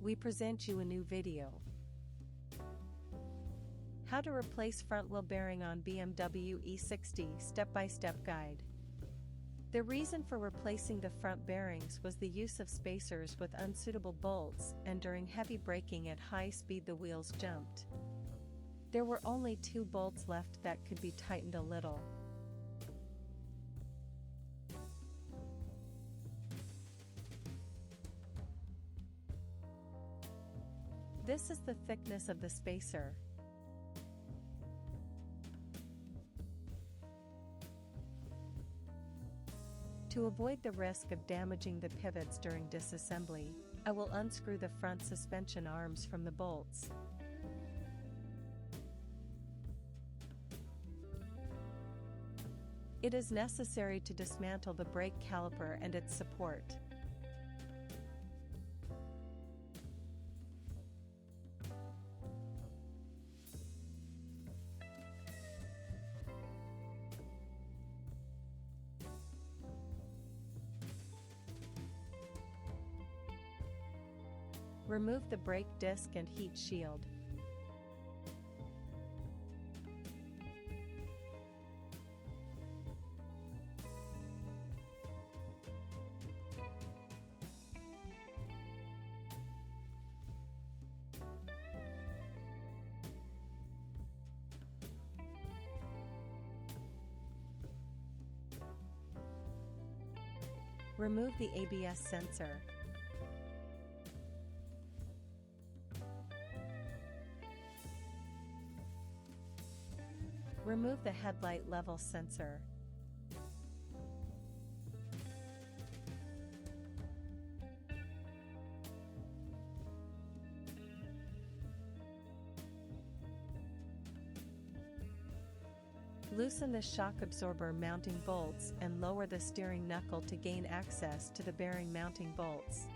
we present you a new video. How to replace front wheel bearing on BMW E60 step-by-step guide. The reason for replacing the front bearings was the use of spacers with unsuitable bolts, and during heavy braking at high speed the wheels jumped. There were only 2 bolts left that could be tightened a little. This is the thickness of the spacer. To avoid the risk of damaging the pivots during disassembly, I will unscrew the front suspension arms from the bolts. It is necessary to dismantle the brake caliper and its support. Remove the brake disc and heat shield. Remove the ABS sensor. Remove the headlight level sensor. Loosen the shock absorber mounting bolts and lower the steering knuckle to gain access to the bearing mounting bolts.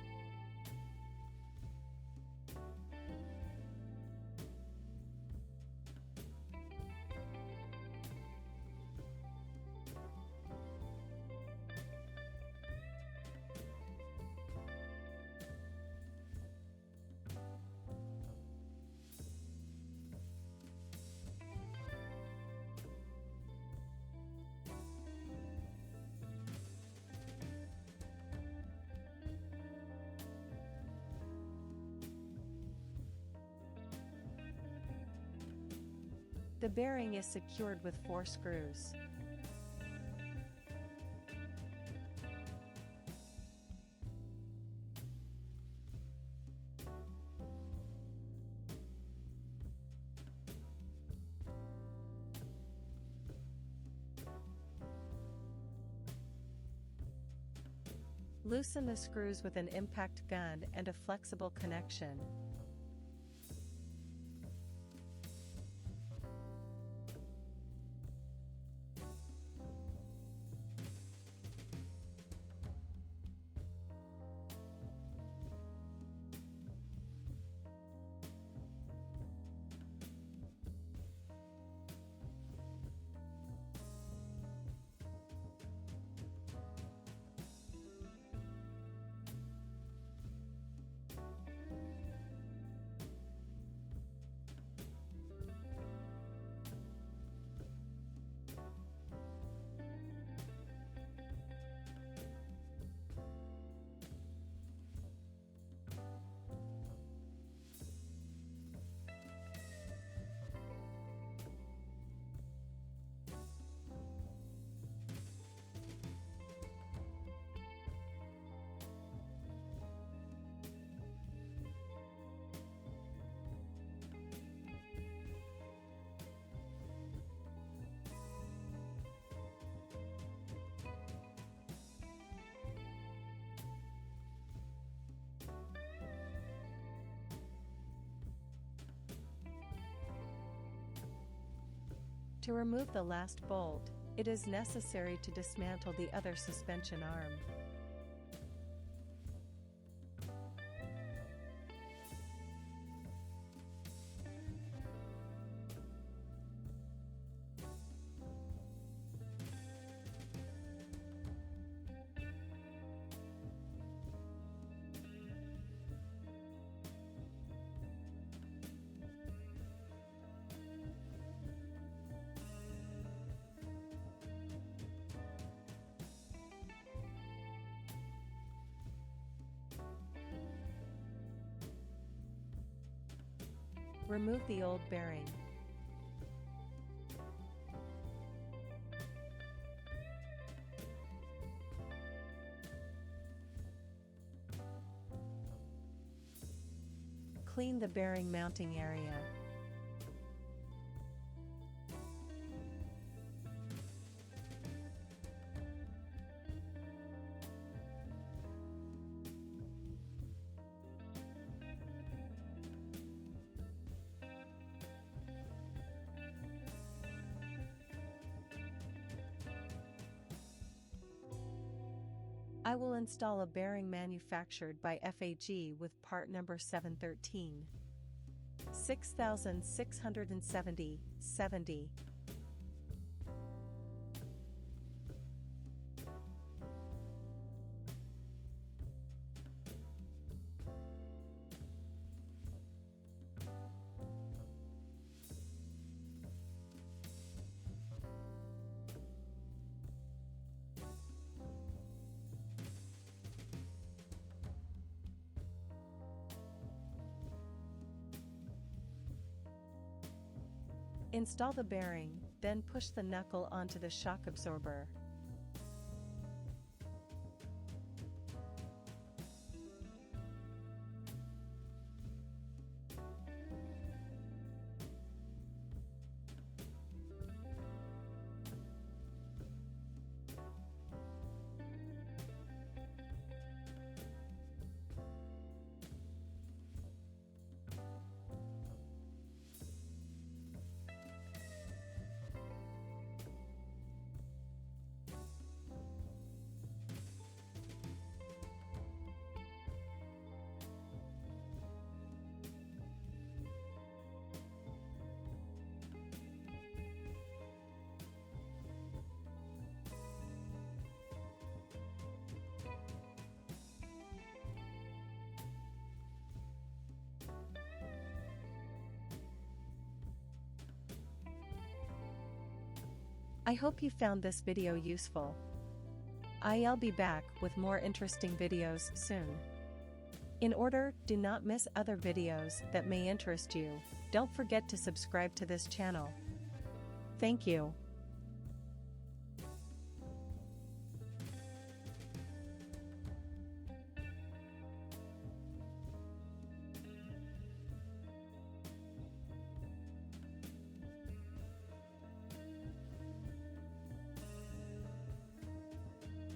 The bearing is secured with 4 screws. Loosen the screws with an impact gun and a flexible connection. To remove the last bolt, it is necessary to dismantle the other suspension arm. Remove the old bearing. Clean the bearing mounting area. I will install a bearing manufactured by FAG with part number 713. 6670-70. Install the bearing, then push the knuckle onto the shock absorber. I hope you found this video useful. I'll be back with more interesting videos soon. Do not miss other videos that may interest you. Don't forget to subscribe to this channel. Thank you.